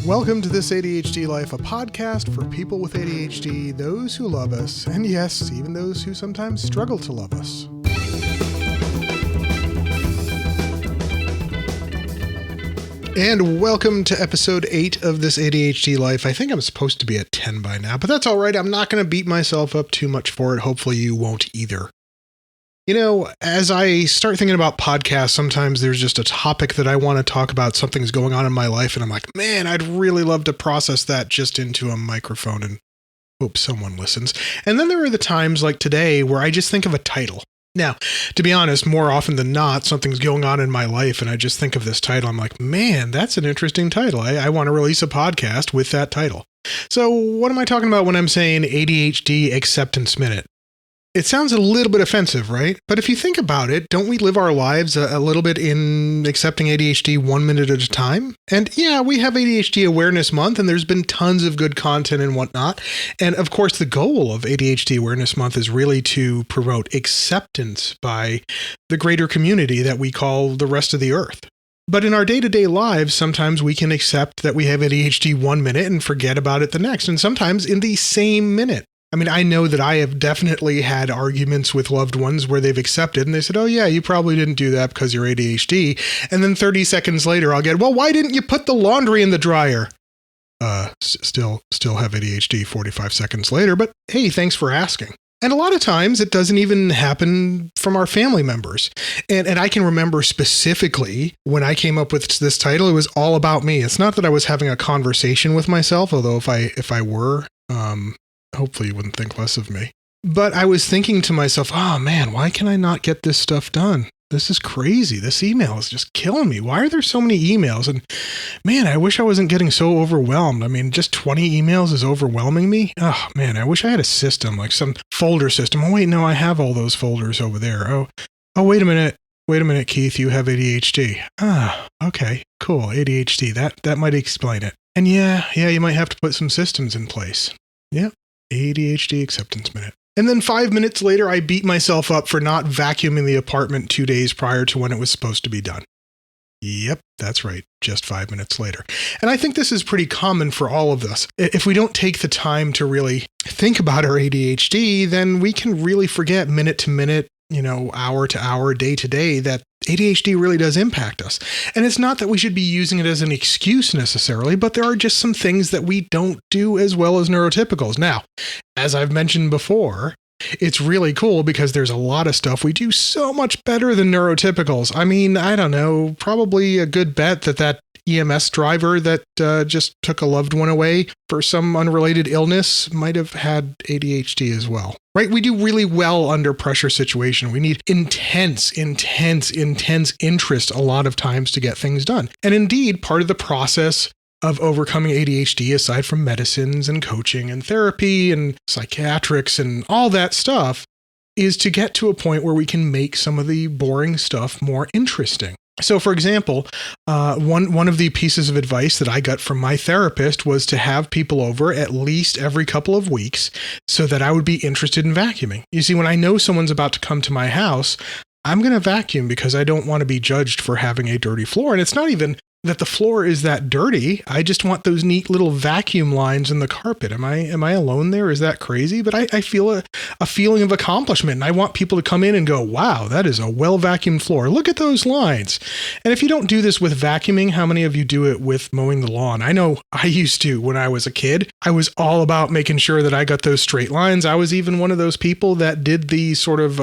Welcome to This ADHD Life, a podcast for people with ADHD, those who love us, and yes, even those who sometimes struggle to love us. And welcome to episode 8 of This ADHD Life. I think I'm supposed to be at 10 by now, but that's all right. I'm not going to beat myself up too much for it. Hopefully you won't either. You know, as I start thinking about podcasts, sometimes there's just a topic that I want to talk about. Something's going on in my life, and I'm like, man, I'd really love to process that just into a microphone and hope someone listens. And then there are the times like today where I just think of a title. Now, to be honest, more often than not, something's going on in my life, and I just think of this title. I'm like, man, that's an interesting title. I want to release a podcast with that title. So what am I talking about when I'm saying ADHD Acceptance Minute? It sounds a little bit offensive, right? But if you think about it, don't we live our lives a little bit in accepting ADHD 1 minute at a time? And yeah, we have ADHD Awareness Month, and there's been tons of good content and whatnot. And of course, the goal of ADHD Awareness Month is really to promote acceptance by the greater community that we call the rest of the earth. But in our day-to-day lives, sometimes we can accept that we have ADHD 1 minute and forget about it the next, and sometimes in the same minute. I mean, I know that I have definitely had arguments with loved ones where they've accepted and they said, oh yeah, you probably didn't do that because you're ADHD. And then 30 seconds later, I'll get, well, why didn't you put the laundry in the dryer? Still have ADHD 45 seconds later, but hey, thanks for asking. And a lot of times it doesn't even happen from our family members. And I can remember specifically when I came up with this title, it was all about me. It's not that I was having a conversation with myself, although if I were, hopefully you wouldn't think less of me. But I was thinking to myself, oh man, why can I not get this stuff done? This is crazy. This email is just killing me. Why are there so many emails? And man, I wish I wasn't getting so overwhelmed. I mean, just 20 emails is overwhelming me. Oh man, I wish I had a system, like some folder system. Oh wait, no, I have all those folders over there. Oh, wait a minute. Wait a minute, Keith, you have ADHD. Okay, cool. ADHD. That might explain it. And yeah, you might have to put some systems in place. Yep. ADHD Acceptance Minute. And then 5 minutes later, I beat myself up for not vacuuming the apartment 2 days prior to when it was supposed to be done. Yep, that's right. Just 5 minutes later. And I think this is pretty common for all of us. If we don't take the time to really think about our ADHD, then we can really forget minute to minute, hour to hour, day to day, that ADHD really does impact us. And it's not that we should be using it as an excuse necessarily, but there are just some things that we don't do as well as neurotypicals. Now, as I've mentioned before, it's really cool because there's a lot of stuff we do so much better than neurotypicals. I mean, I don't know, probably a good bet that EMS driver that just took a loved one away for some unrelated illness might have had ADHD as well, right? We do really well under pressure situation. We need intense interest a lot of times to get things done. And indeed, part of the process of overcoming ADHD, aside from medicines and coaching and therapy and psychiatrics and all that stuff, is to get to a point where we can make some of the boring stuff more interesting. So, for example, one of the pieces of advice that I got from my therapist was to have people over at least every couple of weeks so that I would be interested in vacuuming. You see, when I know someone's about to come to my house, I'm going to vacuum because I don't want to be judged for having a dirty floor. And it's not even that the floor is that dirty. I just want those neat little vacuum lines in the carpet. Am I alone there? Is that crazy? But I feel a feeling of accomplishment, and I want people to come in and go, wow, that is a well vacuumed floor. Look at those lines. And if you don't do this with vacuuming, how many of you do it with mowing the lawn? I know I used to when I was a kid. I was all about making sure that I got those straight lines. I was even one of those people that did the sort of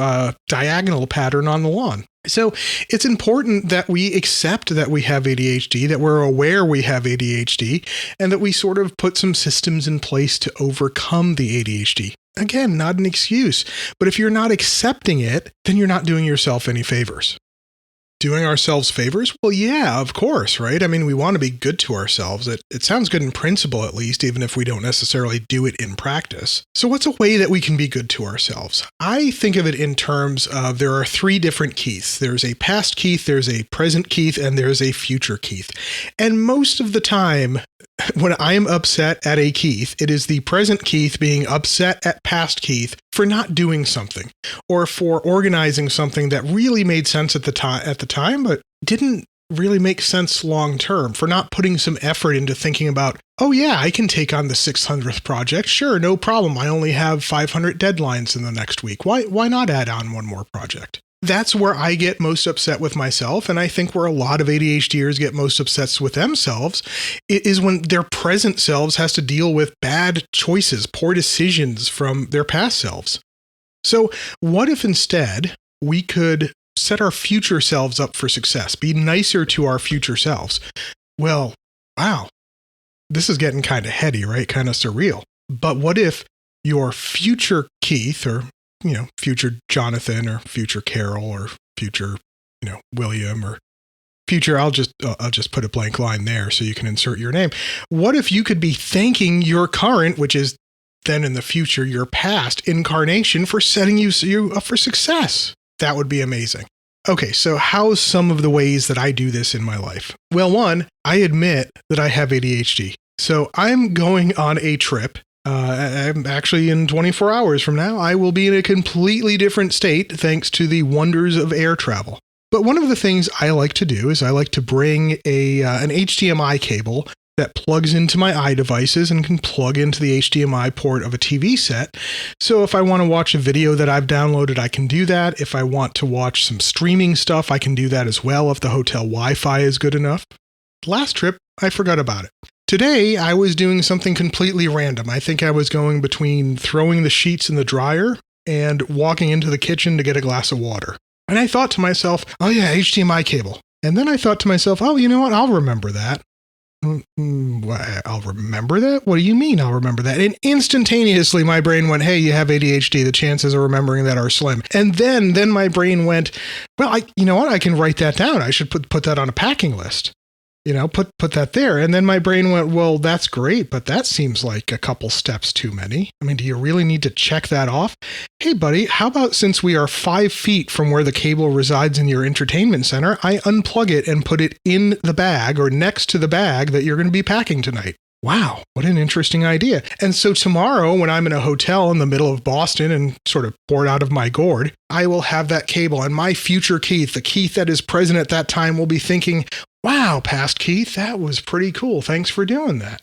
diagonal pattern on the lawn. So it's important that we accept that we have ADHD, that we're aware we have ADHD, and that we sort of put some systems in place to overcome the ADHD. Again, not an excuse, but if you're not accepting it, then you're not doing yourself any favors. Doing ourselves favors? Well, yeah, of course, right? I mean, we want to be good to ourselves. It sounds good in principle, at least, even if we don't necessarily do it in practice. So what's a way that we can be good to ourselves? I think of it in terms of there are 3 different Keiths. There's a past Keith, there's a present Keith, and there's a future Keith. And most of the time, when I'm upset at a Keith, it is the present Keith being upset at past Keith for not doing something or for organizing something that really made sense at the time, but didn't really make sense long term, for not putting some effort into thinking about, oh yeah, I can take on the 600th project. Sure, no problem. I only have 500 deadlines in the next week. Why not add on one more project? That's where I get most upset with myself, and I think where a lot of ADHDers get most upset with themselves is when their present selves has to deal with bad choices, poor decisions from their past selves. So what if instead we could set our future selves up for success, be nicer to our future selves? Well, wow, this is getting kind of heady, right? Kind of surreal. But what if your future Keith, or future Jonathan, or future Carol, or future, William, or future, I'll just put a blank line there so you can insert your name. What if you could be thanking your current, which is then in the future, your past incarnation, for setting you up for success? That would be amazing. Okay, so how's some of the ways that I do this in my life? Well, one, I admit that I have ADHD. So I'm going on a trip. I'm actually in 24 hours from now, I will be in a completely different state thanks to the wonders of air travel. But one of the things I like to do is I like to bring an HDMI cable that plugs into my iDevices and can plug into the HDMI port of a TV set. So if I want to watch a video that I've downloaded, I can do that. If I want to watch some streaming stuff, I can do that as well if the hotel Wi-Fi is good enough. Last trip, I forgot about it. Today, I was doing something completely random. I think I was going between throwing the sheets in the dryer and walking into the kitchen to get a glass of water. And I thought to myself, oh yeah, HDMI cable. And then I thought to myself, oh, you know what? I'll remember that. I'll remember that? What do you mean I'll remember that? And instantaneously, my brain went, hey, you have ADHD. The chances of remembering that are slim. And then my brain went, well, you know what? I can write that down. I should put that on a packing list. Put that there. And then my brain went, well, that's great, but that seems like a couple steps too many. I mean, do you really need to check that off? Hey, buddy, how about since we are 5 feet from where the cable resides in your entertainment center, I unplug it and put it in the bag or next to the bag that you're going to be packing tonight? Wow, what an interesting idea. And so tomorrow, when I'm in a hotel in the middle of Boston and sort of bored out of my gourd, I will have that cable, and my future Keith, the Keith that is present at that time, will be thinking, wow, past Keith, that was pretty cool. Thanks for doing that.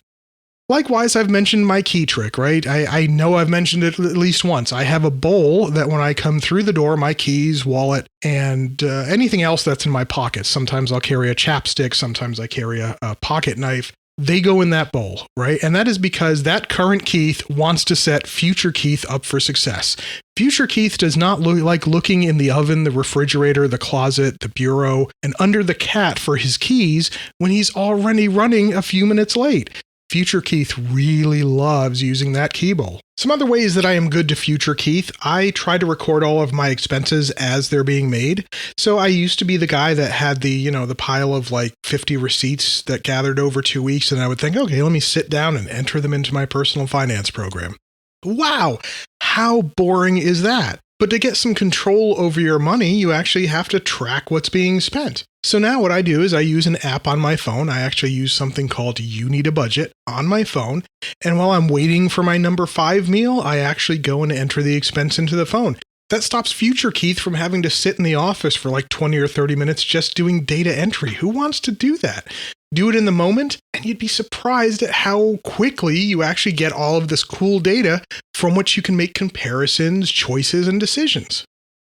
Likewise, I've mentioned my key trick, right? I know I've mentioned it at least once. I have a bowl that when I come through the door, my keys, wallet, and anything else that's in my pockets. Sometimes I'll carry a chapstick. Sometimes I carry a pocket knife. They go in that bowl, right? And that is because that current Keith wants to set future Keith up for success. Future Keith does not like looking in the oven, the refrigerator, the closet, the bureau, and under the cat for his keys when he's already running a few minutes late. Future Keith really loves using that key bowl. Some other ways that I am good to future Keith, I try to record all of my expenses as they're being made. So I used to be the guy that had the pile of like 50 receipts that gathered over 2 weeks. And I would think, okay, let me sit down and enter them into my personal finance program. Wow, how boring is that? But to get some control over your money, you actually have to track what's being spent. So now what I do is I use an app on my phone. I actually use something called You Need a Budget on my phone. And while I'm waiting for my number 5 meal, I actually go and enter the expense into the phone. That stops future Keith from having to sit in the office for like 20 or 30 minutes just doing data entry. Who wants to do that? Do it in the moment, and you'd be surprised at how quickly you actually get all of this cool data from which you can make comparisons, choices, and decisions.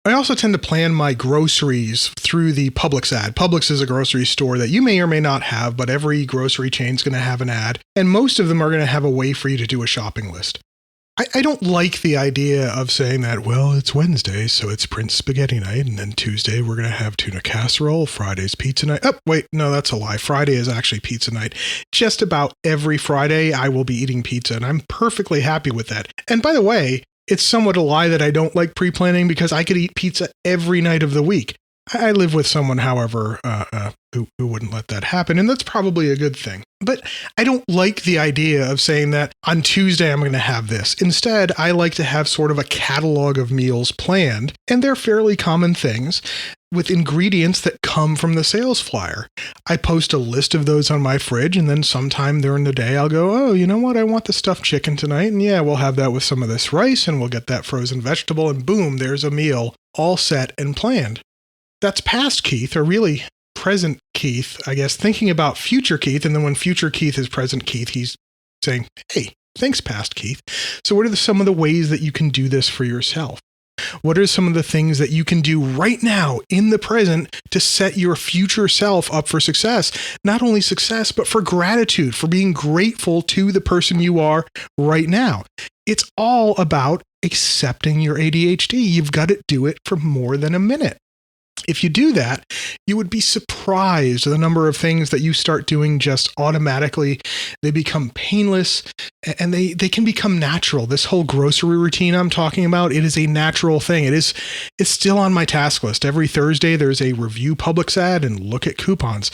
I also tend to plan my groceries through the Publix ad. Publix is a grocery store that you may or may not have, but every grocery chain is going to have an ad, and most of them are going to have a way for you to do a shopping list. I don't like the idea of saying that, well, it's Wednesday, so it's Prince Spaghetti night, and then Tuesday we're going to have tuna casserole, Friday's pizza night. Oh, wait, no, that's a lie. Friday is actually pizza night. Just about every Friday I will be eating pizza, and I'm perfectly happy with that. And by the way, it's somewhat a lie that I don't like pre-planning because I could eat pizza every night of the week. I live with someone, however, who wouldn't let that happen, and that's probably a good thing. But I don't like the idea of saying that on Tuesday I'm going to have this. Instead, I like to have sort of a catalog of meals planned, and they're fairly common things with ingredients that come from the sales flyer. I post a list of those on my fridge, and then sometime during the day I'll go, oh, you know what? I want the stuffed chicken tonight, and yeah, we'll have that with some of this rice, and we'll get that frozen vegetable, and boom, there's a meal all set and planned. That's past Keith, or really present Keith, I guess, thinking about future Keith. And then when future Keith is present Keith, he's saying, hey, thanks, past Keith. So what are some of the ways that you can do this for yourself? What are some of the things that you can do right now in the present to set your future self up for success? Not only success, but for gratitude, for being grateful to the person you are right now. It's all about accepting your ADHD. You've got to do it for more than a minute. If you do that, you would be surprised at the number of things that you start doing just automatically. They become painless and they can become natural. This whole grocery routine I'm talking about, it is a natural thing. It's still on my task list. Every Thursday, there's a review Publix ad and look at coupons.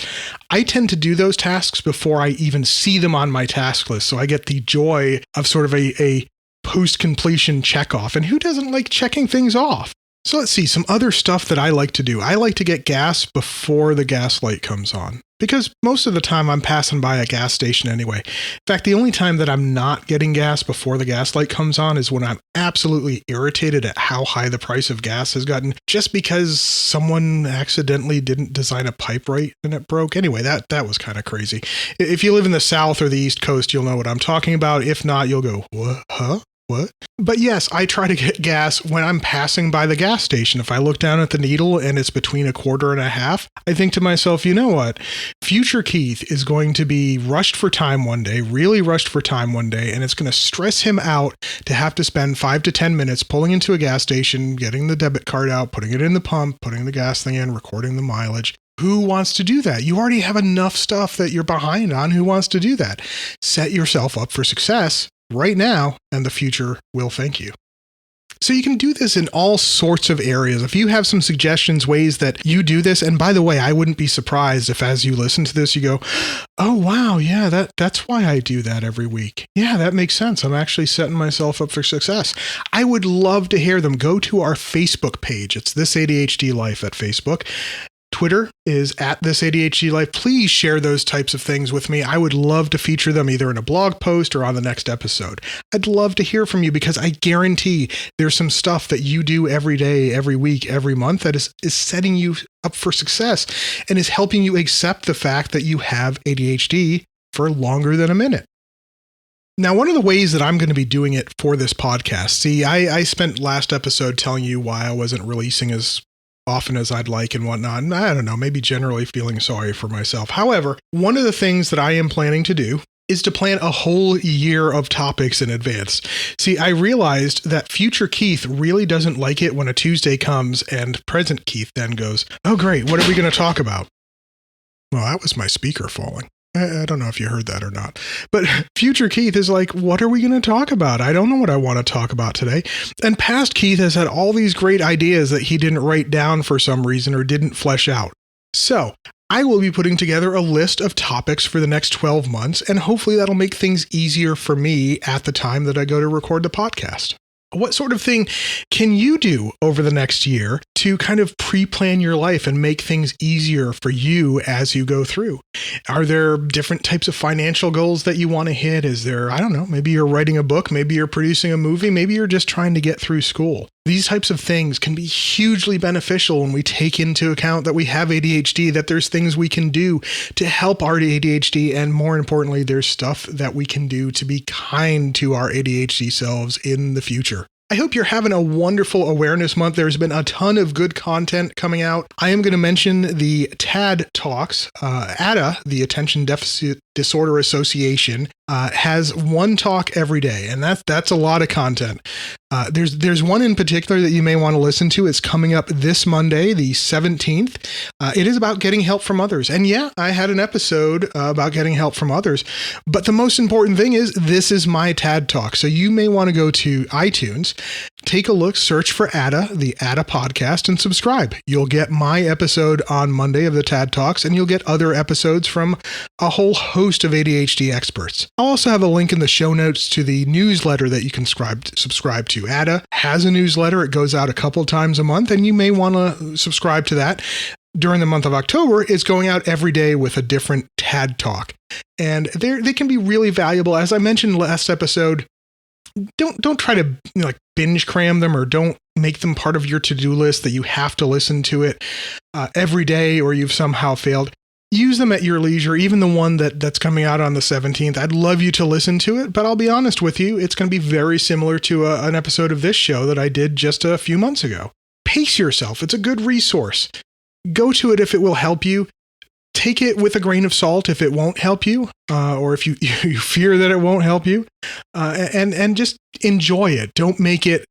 I tend to do those tasks before I even see them on my task list. So I get the joy of sort of a post-completion checkoff. And who doesn't like checking things off? So let's see, some other stuff that I like to do. I like to get gas before the gas light comes on, because most of the time I'm passing by a gas station anyway. In fact, the only time that I'm not getting gas before the gas light comes on is when I'm absolutely irritated at how high the price of gas has gotten, just because someone accidentally didn't design a pipe right and it broke. Anyway, that was kind of crazy. If you live in the South or the East Coast, you'll know what I'm talking about. If not, you'll go, what? Huh? What? But yes, I try to get gas when I'm passing by the gas station. If I look down at the needle and it's between a quarter and a half, I think to myself, you know what? Future Keith is going to be rushed for time one day, really rushed for time one day, and it's going to stress him out to have to spend 5 to 10 minutes pulling into a gas station, getting the debit card out, putting it in the pump, putting the gas thing in, recording the mileage. Who wants to do that? You already have enough stuff that you're behind on. Who wants to do that? Set yourself up for success right now, and the future will thank you. So you can do this in all sorts of areas. If you have some suggestions, ways that you do this, and by the way, I wouldn't be surprised if as you listen to this, you go, oh, wow, yeah, that's why I do that every week. Yeah, that makes sense. I'm actually setting myself up for success. I would love to hear them. Go to our Facebook page. It's This ADHD Life at Facebook. Twitter is at This ADHD Life. Please share those types of things with me. I would love to feature them either in a blog post or on the next episode. I'd love to hear from you, because I guarantee there's some stuff that you do every day, every week, every month that is setting you up for success and is helping you accept the fact that you have ADHD for longer than a minute. Now, one of the ways that I'm going to be doing it for this podcast, see, I spent last episode telling you why I wasn't releasing as often as I'd like and whatnot. And I don't know, maybe generally feeling sorry for myself. However, one of the things that I am planning to do is to plan a whole year of topics in advance. See, I realized that future Keith really doesn't like it when a Tuesday comes and present Keith then goes, oh, great, what are we going to talk about? Well, that was my speaker falling. I don't know if you heard that or not, but future Keith is like, what are we going to talk about? I don't know what I want to talk about today. And past Keith has had all these great ideas that he didn't write down for some reason or didn't flesh out. So I will be putting together a list of topics for the next 12 months, and hopefully that'll make things easier for me at the time that I go to record the podcast. What sort of thing can you do over the next year to kind of pre-plan your life and make things easier for you as you go through? Are there different types of financial goals that you want to hit? Is there, I don't know, maybe you're writing a book, maybe you're producing a movie, maybe you're just trying to get through school. These types of things can be hugely beneficial when we take into account that we have ADHD, that there's things we can do to help our ADHD, and more importantly, there's stuff that we can do to be kind to our ADHD selves in the future. I hope you're having a wonderful awareness month. There's been a ton of good content coming out. I am going to mention the TAD Talks. ADA, the Attention Deficit Disorder Association, has one talk every day, and that's a lot of content. There's one in particular that you may want to listen to. It's coming up this Monday, the 17th. It is about getting help from others. And yeah, I had an episode about getting help from others. But the most important thing is this is my TAD Talk. So you may want to go to iTunes, take a look, search for ADA, the ADA podcast, and subscribe. You'll get my episode on Monday of the TAD Talks, and you'll get other episodes from a whole host of ADHD experts. I'll also have a link in the show notes to the newsletter that you can subscribe to. ADA has a newsletter. It goes out a couple times a month, and you may want to subscribe to that. During the month of October, it's going out every day with a different TAD Talk. And they can be really valuable. As I mentioned last episode, don't try to like binge cram them, or don't make them part of your to-do list that you have to listen to it every day or you've somehow failed. Use them at your leisure, even the one that's coming out on the 17th. I'd love you to listen to it, but I'll be honest with you, it's going to be very similar to an episode of this show that I did just a few months ago. Pace yourself. It's a good resource. Go to it if it will help you. Take it with a grain of salt if it won't help you, or if you fear that it won't help you, and just enjoy it. Don't make it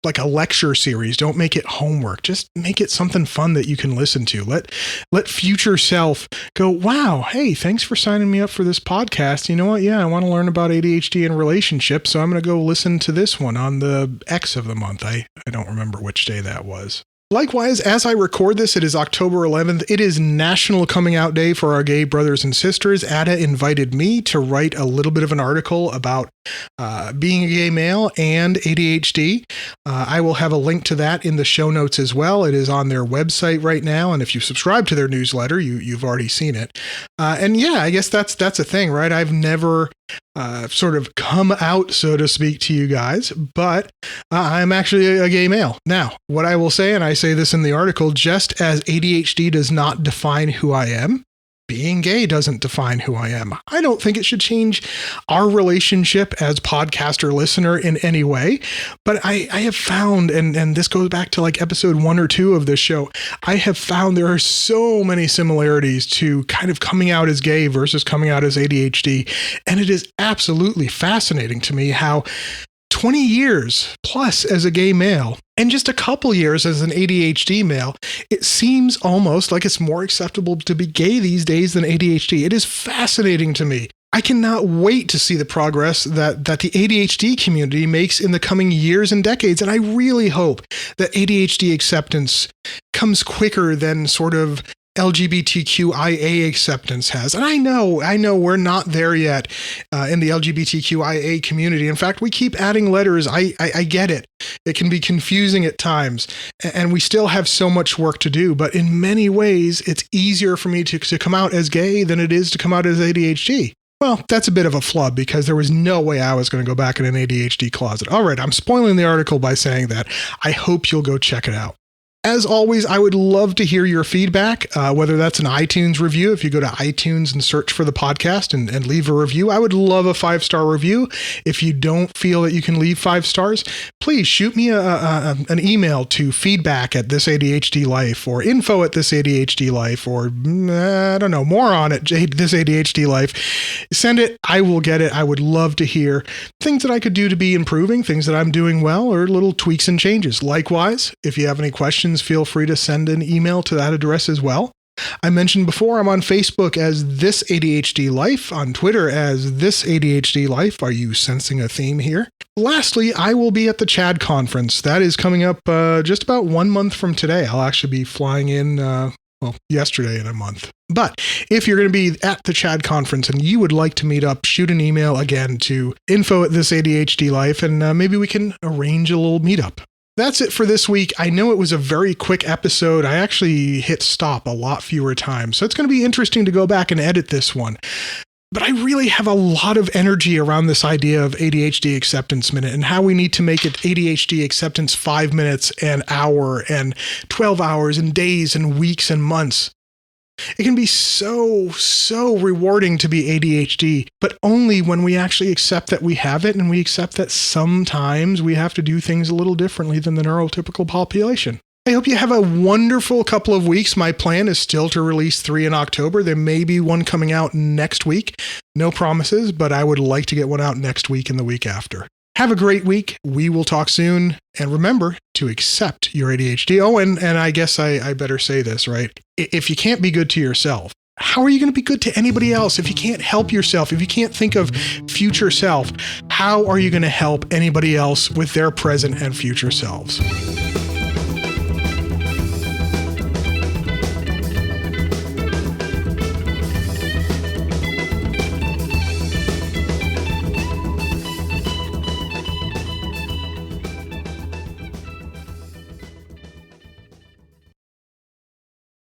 like a lecture series. Don't make it homework. Just make it something fun that you can listen to. Let future self go, wow, hey, thanks for signing me up for this podcast. You know what? Yeah, I want to learn about ADHD and relationships, so I'm going to go listen to this one on the X of the month. I don't remember which day that was. Likewise, as I record this, it is October 11th. It is National Coming Out Day for our gay brothers and sisters. Ada invited me to write a little bit of an article about being a gay male and ADHD. I will have a link to that in the show notes as well. It is on their website right now, and if you subscribe to their newsletter, you've already seen it. And yeah, I guess that's a thing, right? I've never sort of come out, so to speak, to you guys, but I'm actually a gay male. Now, what I will say, and I say this in the article, just as ADHD does not define who I am, being gay doesn't define who I am. I don't think it should change our relationship as podcaster listener in any way, but I have found, and this goes back to like episode 1 or 2 of this show, I have found there are so many similarities to kind of coming out as gay versus coming out as ADHD. And it is absolutely fascinating to me how 20 years plus as a gay male and just a couple years as an ADHD male, it seems almost like it's more acceptable to be gay these days than ADHD. It is fascinating to me. I cannot wait to see the progress that the ADHD community makes in the coming years and decades. And I really hope that ADHD acceptance comes quicker than sort of LGBTQIA acceptance has. And I know we're not there yet in the LGBTQIA community. In fact, we keep adding letters. I get it. It can be confusing at times, and we still have so much work to do. But in many ways, it's easier for me to come out as gay than it is to come out as ADHD. Well, that's a bit of a flub because there was no way I was going to go back in an ADHD closet. All right, I'm spoiling the article by saying that. I hope you'll go check it out. As always, I would love to hear your feedback, whether that's an iTunes review. If you go to iTunes and search for the podcast and leave a review, I would love a 5-star review. If you don't feel that you can leave 5 stars, please shoot me an email to feedback@thisadhdlife or info@thisadhdlife or, I don't know, more on at thisadhdlife. Send it. I will get it. I would love to hear things that I could do to be improving, things that I'm doing well, or little tweaks and changes. Likewise, if you have any questions, feel free to send an email to that address as well. I mentioned before, I'm on Facebook as This ADHD Life, on Twitter as This ADHD Life. Are you sensing a theme here? Lastly, I will be at the CHAD conference. That is coming up just about 1 month from today. I'll actually be flying in, yesterday in a month. But if you're going to be at the CHAD conference and you would like to meet up, shoot an email again to info@thisadhdlife, and maybe we can arrange a little meetup. That's it for this week. I know it was a very quick episode. I actually hit stop a lot fewer times, so it's going to be interesting to go back and edit this one. But I really have a lot of energy around this idea of ADHD Acceptance Minute and how we need to make it ADHD Acceptance 5 minutes, an hour, and 12 hours, and days, and weeks, and months. It can be so rewarding to be ADHD, but only when we actually accept that we have it and we accept that sometimes we have to do things a little differently than the neurotypical population. I hope you have a wonderful couple of weeks. My plan is still to release 3 in October. There may be one coming out next week. No promises, but I would like to get one out next week and the week after. Have a great week. We will talk soon. And remember to accept your ADHD. Oh, and I guess I better say this, right? If you can't be good to yourself, how are you going to be good to anybody else? If you can't help yourself, if you can't think of future self, how are you going to help anybody else with their present and future selves?